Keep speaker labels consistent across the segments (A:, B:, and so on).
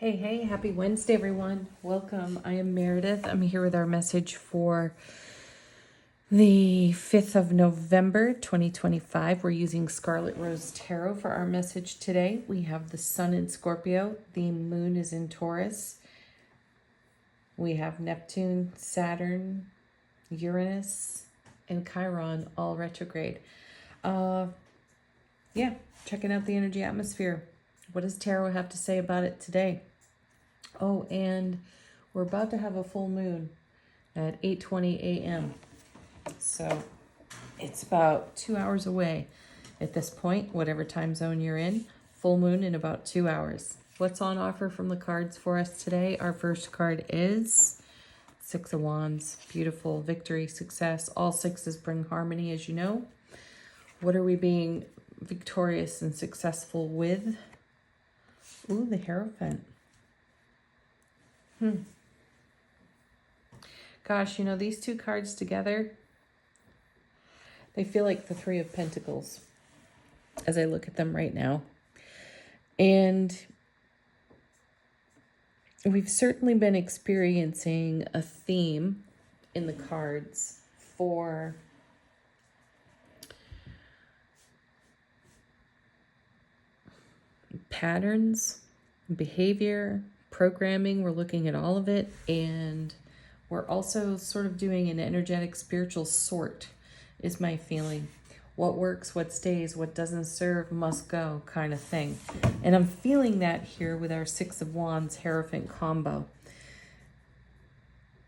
A: Hey, happy Wednesday, everyone. Welcome. I am Meredith. I'm here with our message for the 5th of November, 2025. We're using Scarlet Rose Tarot for our message today. We have the Sun in Scorpio, the Moon is in Taurus. We have Neptune, Saturn, Uranus, and Chiron all retrograde. Checking out the energy atmosphere. What does Tarot have to say about it today? Oh, and we're about to have a full moon at 8:20 a.m. So it's about 2 hours away at this point, whatever time zone you're in. Full moon in about 2 hours. What's on offer from the cards for us today? Our first card is Six of Wands. Beautiful. Victory, success. All sixes bring harmony, as you know. What are we being victorious and successful with? Ooh, the Hierophant. Gosh, you know, these two cards together, they feel like the Three of Pentacles as I look at them right now. And we've certainly been experiencing a theme in the cards for patterns, behavior, programming. We're looking at all of it, and we're also sort of doing an energetic spiritual sort, is my feeling. What works, what stays, what doesn't serve must go, kind of thing. And I'm feeling that here with our Six of Wands Hierophant combo.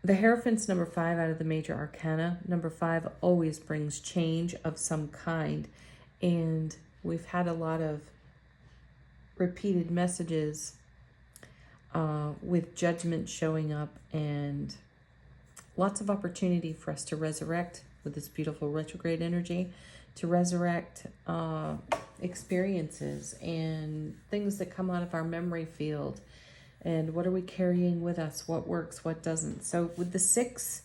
A: The Hierophant's number 5 out of the major arcana. Number 5 always brings change of some kind, and we've had a lot of repeated messages with judgment showing up, and lots of opportunity for us to resurrect with this beautiful retrograde energy, to resurrect experiences and things that come out of our memory field. And what are we carrying with us? What works, what doesn't? So with the Six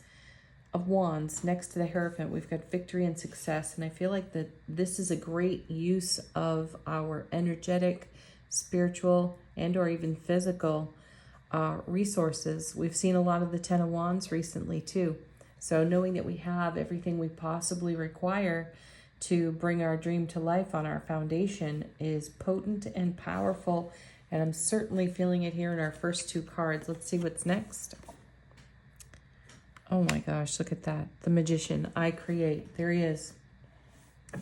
A: of Wands next to the Hierophant, we've got victory and success. And I feel like that this is a great use of our energetic, spiritual, and or even physical resources. We've seen a lot of the Ten of Wands recently too. So knowing that we have everything we possibly require to bring our dream to life on our foundation is potent and powerful. And I'm certainly feeling it here in our first two cards. Let's see what's next. Oh my gosh, look at that. The Magician, I create. There he is.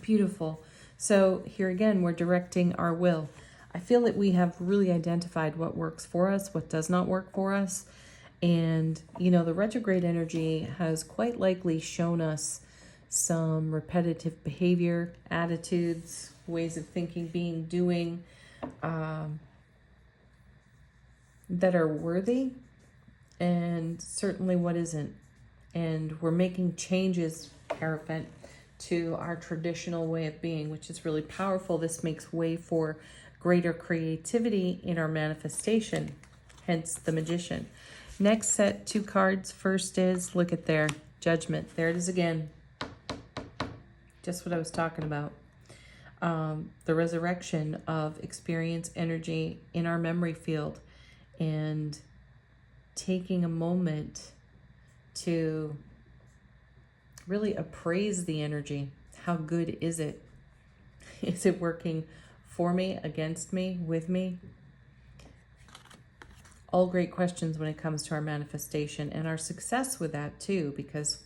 A: Beautiful. So here again, we're directing our will. I feel that we have really identified what works for us, what does not work for us. And, you know, the retrograde energy has quite likely shown us some repetitive behavior, attitudes, ways of thinking, being, doing, that are worthy, and certainly what isn't. And we're making changes, Hierophant, to our traditional way of being, which is really powerful. This makes way for greater creativity in our manifestation, hence the Magician. Next set, two cards. First is, look at there, Judgment. There it is again. Just what I was talking about. The resurrection of experience, energy in our memory field, and taking a moment to really appraise the energy. How good is it? Is it working for me, against me, with me? All great questions when it comes to our manifestation and our success with that too, because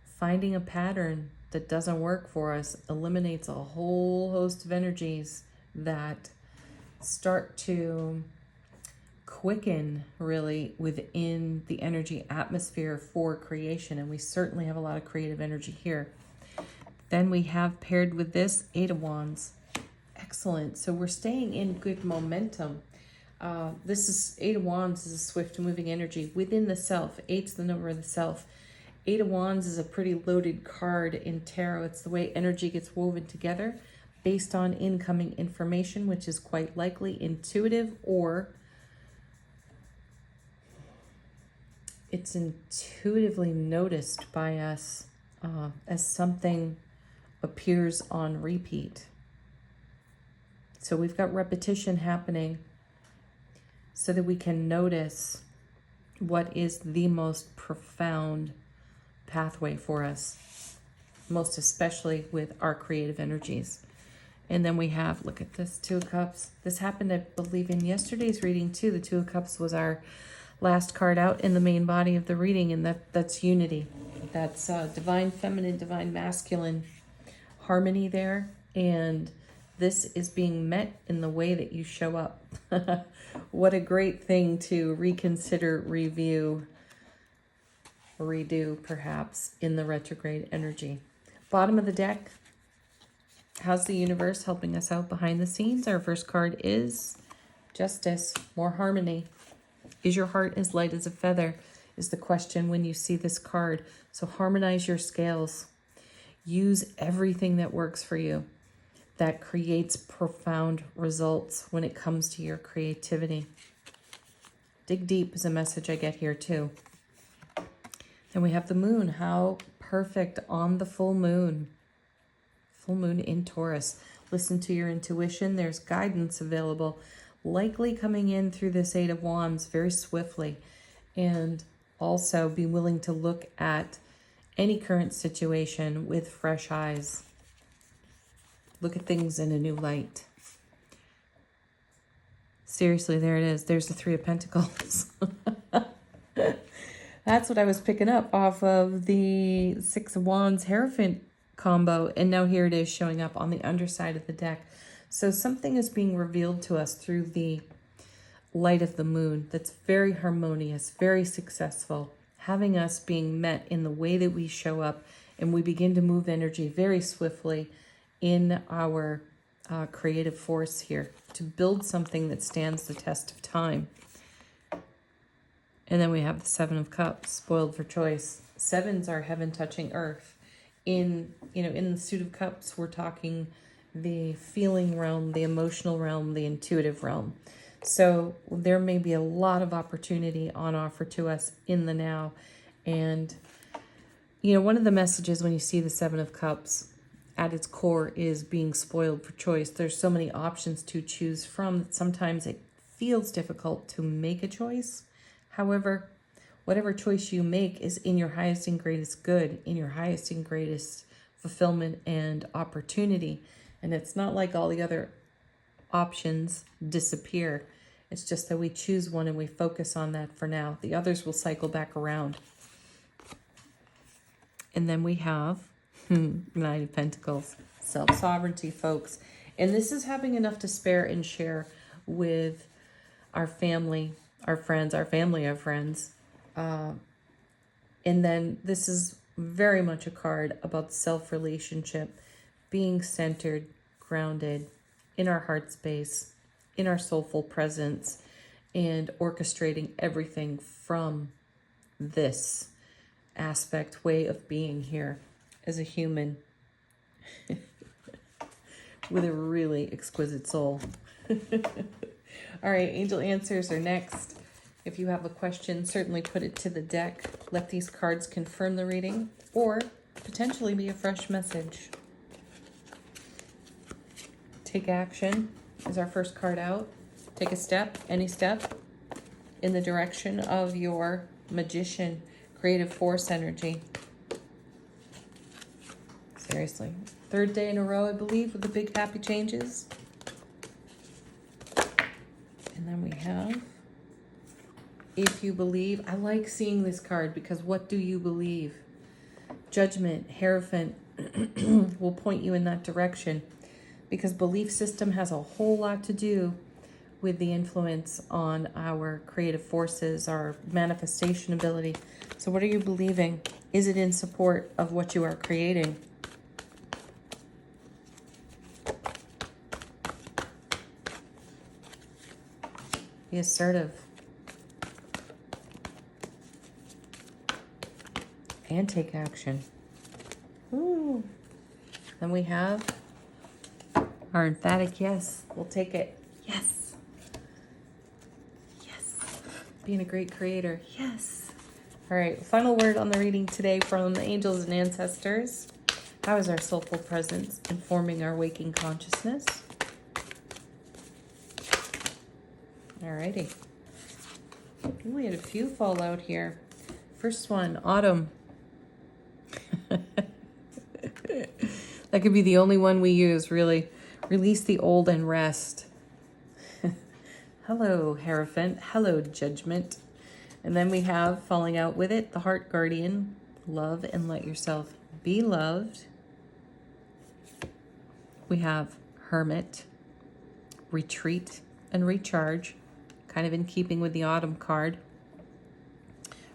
A: finding a pattern that doesn't work for us eliminates a whole host of energies that start to quicken really within the energy atmosphere for creation. And we certainly have a lot of creative energy here. Then we have paired with this Eight of Wands. Excellent. So we're staying in good momentum. This is Eight of Wands is a swift moving energy within the self. Eight's the number of the self. Eight of Wands is a pretty loaded card in tarot. It's the way energy gets woven together based on incoming information, which is quite likely intuitive, or it's intuitively noticed by us as something appears on repeat. So we've got repetition happening so that we can notice what is the most profound pathway for us, most especially with our creative energies. And then we have, look at this, Two of Cups. This happened, I believe, in yesterday's reading too. The Two of Cups was our last card out in the main body of the reading, and that's unity. That's divine feminine, divine masculine harmony there. And this is being met in the way that you show up. What a great thing to reconsider, review, redo, perhaps, in the retrograde energy. Bottom of the deck, how's the universe helping us out behind the scenes? Our first card is Justice, more harmony. Is your heart as light as a feather, is the question when you see this card. So harmonize your scales. Use everything that works for you, that creates profound results when it comes to your creativity. Dig deep is a message I get here too. Then we have the moon. How perfect on the full moon. Full moon in Taurus. Listen to your intuition. There's guidance available, likely coming in through this Eight of Wands very swiftly. And also be willing to look at any current situation with fresh eyes. Look at things in a new light. Seriously, there it is. There's the Three of Pentacles. That's what I was picking up off of the Six of Wands Hierophant combo. And now here it is showing up on the underside of the deck. So something is being revealed to us through the light of the moon that's very harmonious, very successful, having us being met in the way that we show up, and we begin to move energy very swiftly in our creative force here to build something that stands the test of time. And then we have the Seven of Cups, spoiled for choice. Sevens are heaven touching earth. In the Suit of Cups, we're talking the feeling realm, the emotional realm, the intuitive realm. So there may be a lot of opportunity on offer to us in the now. And, one of the messages when you see the Seven of Cups at its core is being spoiled for choice. There's so many options to choose from that sometimes it feels difficult to make a choice. However, whatever choice you make is in your highest and greatest good, in your highest and greatest fulfillment and opportunity. And it's not like all the other options disappear. It's just that we choose one and we focus on that for now. The others will cycle back around. And then we have Nine of Pentacles, self-sovereignty, folks. And this is having enough to spare and share with our family, our friends, our family of friends. And then this is very much a card about self-relationship, being centered, grounded in our heart space, in our soulful presence, and orchestrating everything from this aspect, way of being here as a human with a really exquisite soul. All right, angel answers are next. If you have a question, certainly put it to the deck. Let these cards confirm the reading or potentially be a fresh message. Take action is our first card out. Take a step, any step, in the direction of your magician, creative force energy. Seriously. Third day in a row, I believe, with the big happy changes. And then we have, if you believe. I like seeing this card because what do you believe? Judgment, Hierophant will point you in that direction, because belief system has a whole lot to do with the influence on our creative forces, our manifestation ability. So what are you believing? Is it in support of what you are creating? Be assertive. And take action. Ooh. Then we have our emphatic yes. We'll take it. Yes. Yes. Being a great creator. Yes. All right. Final word on the reading today from the angels and ancestors. How is our soulful presence informing our waking consciousness? All righty. We had a few fall out here. First one, autumn. That could be the only one we use, really. Release the old and rest. Hello, Hierophant. Hello, Judgment. And then we have, falling out with it, the Heart Guardian. Love and let yourself be loved. We have Hermit. Retreat and recharge. Kind of in keeping with the autumn card.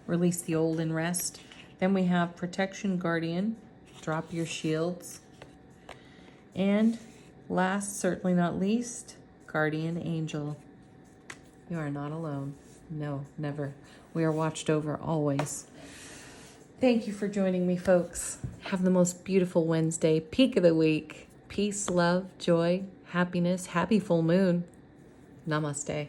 A: Release the old and rest. Then we have Protection Guardian. Drop your shields. And last, certainly not least, Guardian Angel. You are not alone. No, never. We are watched over always. Thank you for joining me, folks. Have the most beautiful Wednesday, peak of the week. Peace, love, joy, happiness, happy full moon. Namaste.